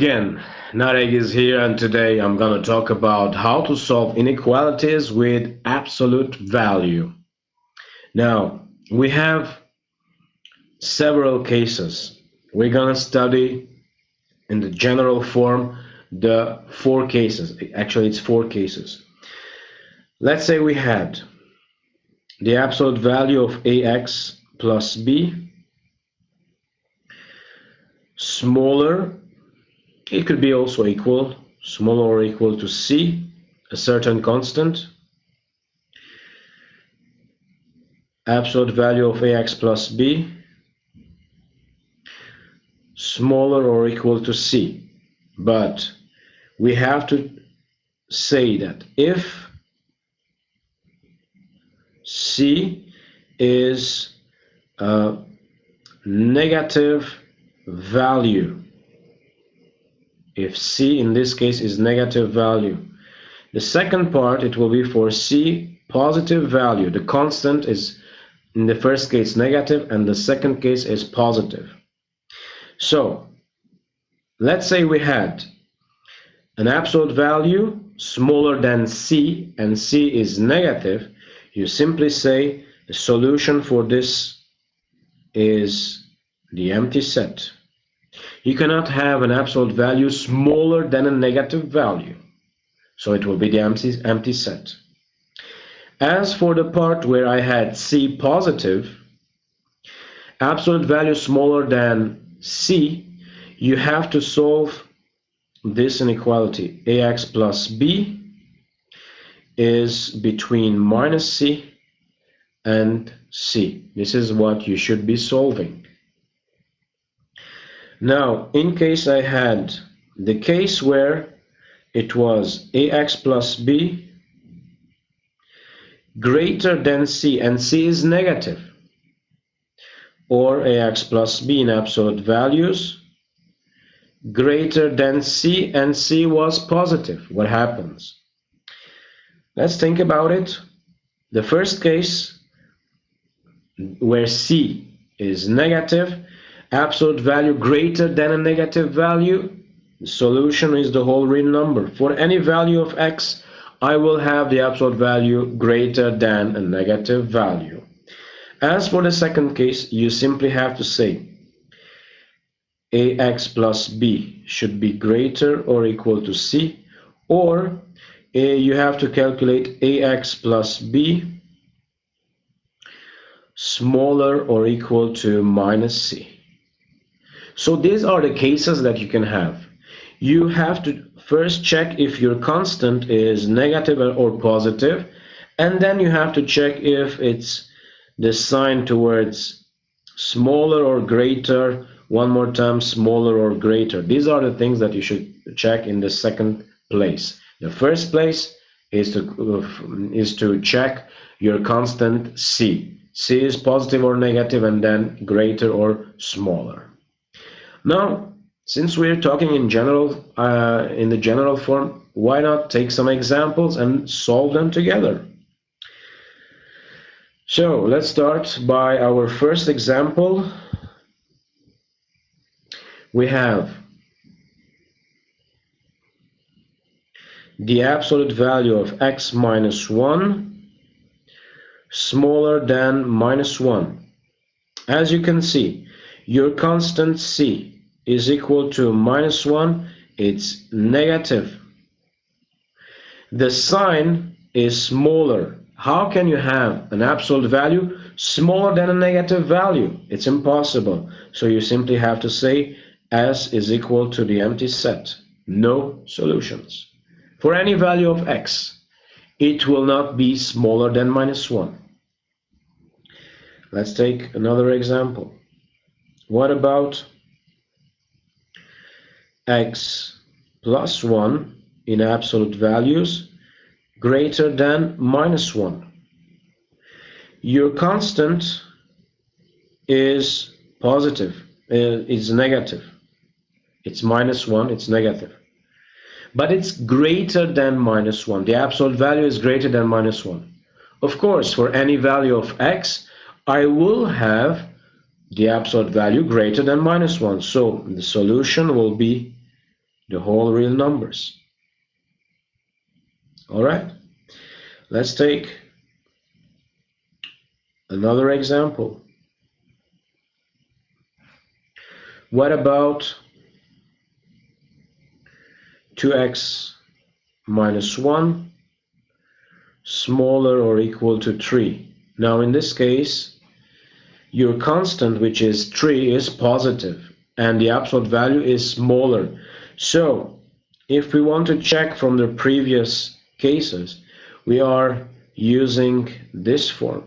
again, Nareg is here, and today I'm going to talk about how to solve inequalities with absolute value. Now, we have several cases. We're going to study in the general form the four cases. Actually, it's four cases. Let's say we had the absolute value of ax plus b smaller. It could be also equal, smaller or equal to c, a certain constant. Absolute value of ax plus b smaller or equal to c. But we have to say that if c is a negative value, if c in this case is negative value, the second part, it will be for c positive value. The constant is in the first case negative and the second case is positive. So let's say we had an absolute value smaller than c and c is negative. You simply say the solution for this is the empty set. You cannot have an absolute value smaller than a negative value, so it will be the empty set. As for the part where I had c positive, absolute value smaller than c, you have to solve this inequality. Ax plus b is between minus c and c. This is what you should be solving. Now, in case I had the case where it was ax plus b greater than c and c is negative, or ax plus b in absolute values greater than c and c was positive, what happens? Let's think about it. The first case where c is negative, absolute value greater than a negative value, the solution is the whole real number. For any value of x, I will have the absolute value greater than a negative value. As for the second case, you simply have to say ax plus b should be greater or equal to c, or you have to calculate ax plus b smaller or equal to minus c. So these are the cases that you can have. You have to first check if your constant is negative or positive, and then you have to check if it's the sign towards smaller or greater. One more time, smaller or greater. These are the things that you should check in the second place. The first place is to check your constant c. C is positive or negative, and then greater or smaller. Now, since we're talking in the general form, why not take some examples and solve them together? So let's start by our first example. We have the absolute value of x minus 1 smaller than minus 1. As you can see, your constant c is equal to minus 1. It's negative. The sign is smaller. How can you have an absolute value smaller than a negative value? It's impossible. So you simply have to say s is equal to the empty set. No solutions. For any value of x, it will not be smaller than minus 1. Let's take another example. What about x plus 1 in absolute values greater than minus 1? Your constant is positive, it's negative. It's minus 1, it's negative. But it's greater than minus 1. The absolute value is greater than minus 1. Of course, for any value of x, I will have the absolute value greater than minus 1. So the solution will be the whole real numbers. All right, let's take another example. What about 2x minus 1 smaller or equal to 3? Now in this case, your constant, which is 3, is positive and the absolute value is smaller. So if we want to check from the previous cases, we are using this form.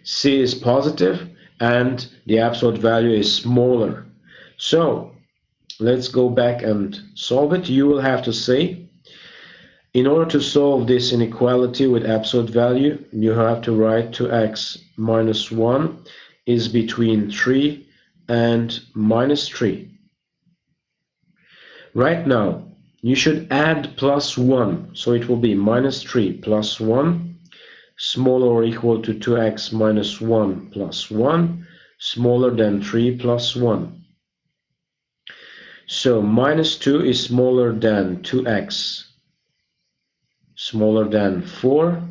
C is positive and the absolute value is smaller. So let's go back and solve it. You will have to say, in order to solve this inequality with absolute value, you have to write 2x minus 1 is between 3 and minus 3. Right now, you should add plus 1, so it will be minus 3 plus 1, smaller or equal to 2x minus 1 plus 1, smaller than 3 plus 1. So minus 2 is smaller than 2x, smaller than 4.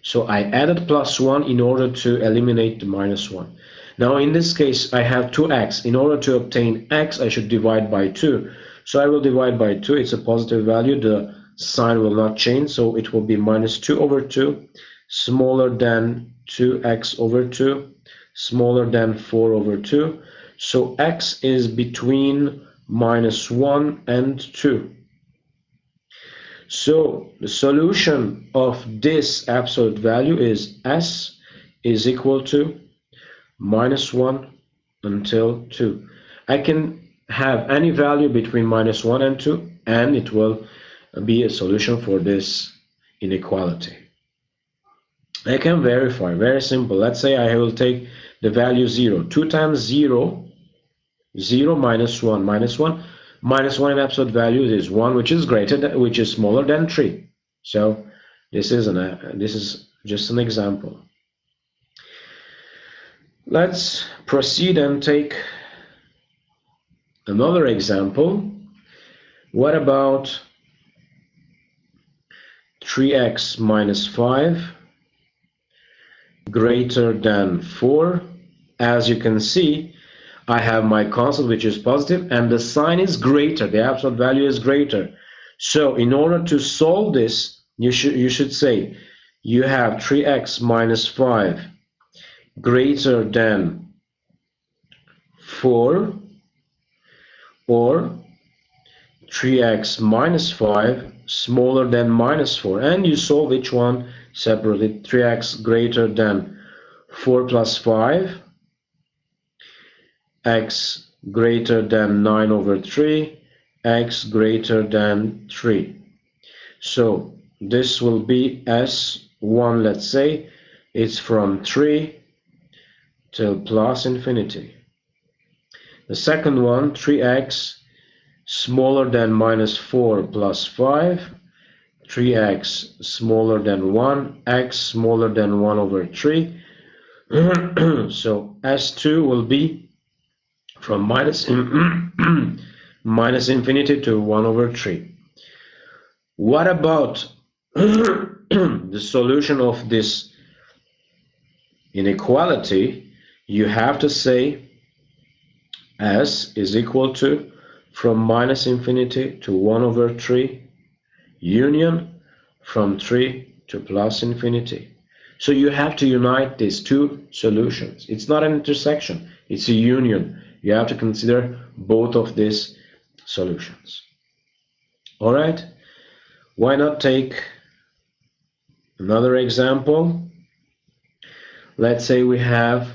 So I added plus 1 in order to eliminate the minus 1. Now in this case, I have 2x. In order to obtain x, I should divide by 2. So I will divide by 2. It's a positive value. The sign will not change. So it will be minus 2 over 2, smaller than 2x over 2, smaller than 4 over 2. So x is between minus 1 and 2. So the solution of this absolute value is s is equal to minus 1 until 2. I can have any value between minus 1 and 2, and it will be a solution for this inequality. I can verify, very simple. Let's say I will take the value 0. 2 times 0, 0 minus 1, minus 1. Minus 1 in absolute value is 1, which is which is smaller than 3. So this is just an example. Let's proceed and take another example. What about 3x minus 5 greater than 4? As you can see, I have my constant, which is positive, and the sign is greater. The absolute value is greater. So in order to solve this, you should say you have 3x minus 5 greater than 4, or 3x minus 5 smaller than minus 4, and you solve each one separately. 3x greater than 4 plus 5, x greater than 9 over 3, x greater than 3. So this will be S1, let's say, it's from 3 till plus infinity. The second one, 3x smaller than minus 4 plus 5, 3x smaller than 1, x smaller than 1 over 3. So S2 will be from minus infinity to 1 over 3. What about the solution of this inequality? You have to say S is equal to from minus infinity to 1 over 3 union from 3 to plus infinity. So you have to unite these two solutions. It's not an intersection, it's a union. You have to consider both of these solutions. All right, why not take another example? Let's say we have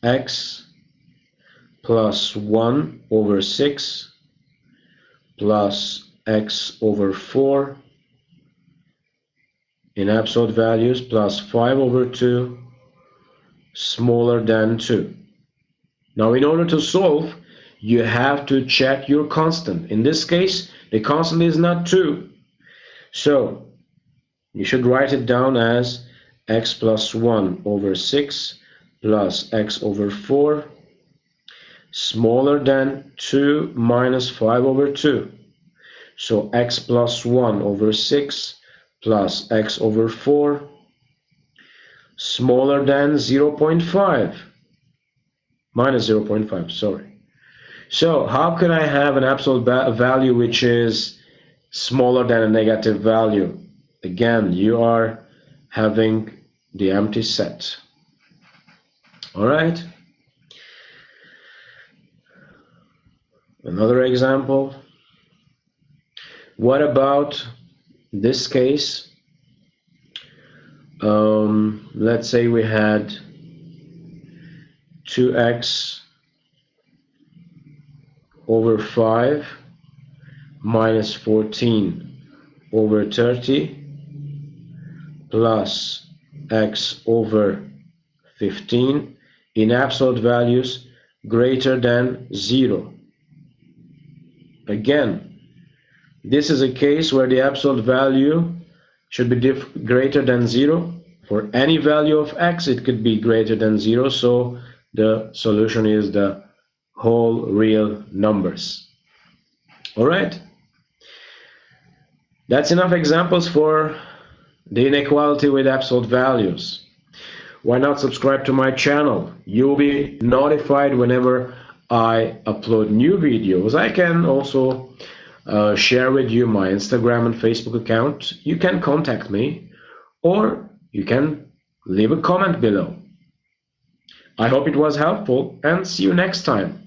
x plus 1 over 6 plus x over 4 in absolute values plus 5 over 2 smaller than 2. Now in order to solve, you have to check your constant. In this case, the constant is not 2. So you should write it down as x plus 1 over 6 plus x over 4 smaller than 2 minus 5 over 2. So x plus 1 over 6 plus x over 4 smaller than 0.5, minus 0.5, sorry. So how can I have an absolute value which is smaller than a negative value? Again, you are having the empty set. All right. Another example. What about this case? Let's say we had 2x over 5 minus 14 over 30 plus x over 15 in absolute values greater than 0. Again, this is a case where the absolute value should be greater than 0. For any value of x, it could be greater than 0, so the solution is the whole real numbers. All right, that's enough examples for the inequality with absolute values. Why not subscribe to my channel? You'll be notified whenever I upload new videos. I can also share with you my Instagram and Facebook account. You can contact me, or you can leave a comment below. I hope it was helpful, and see you next time.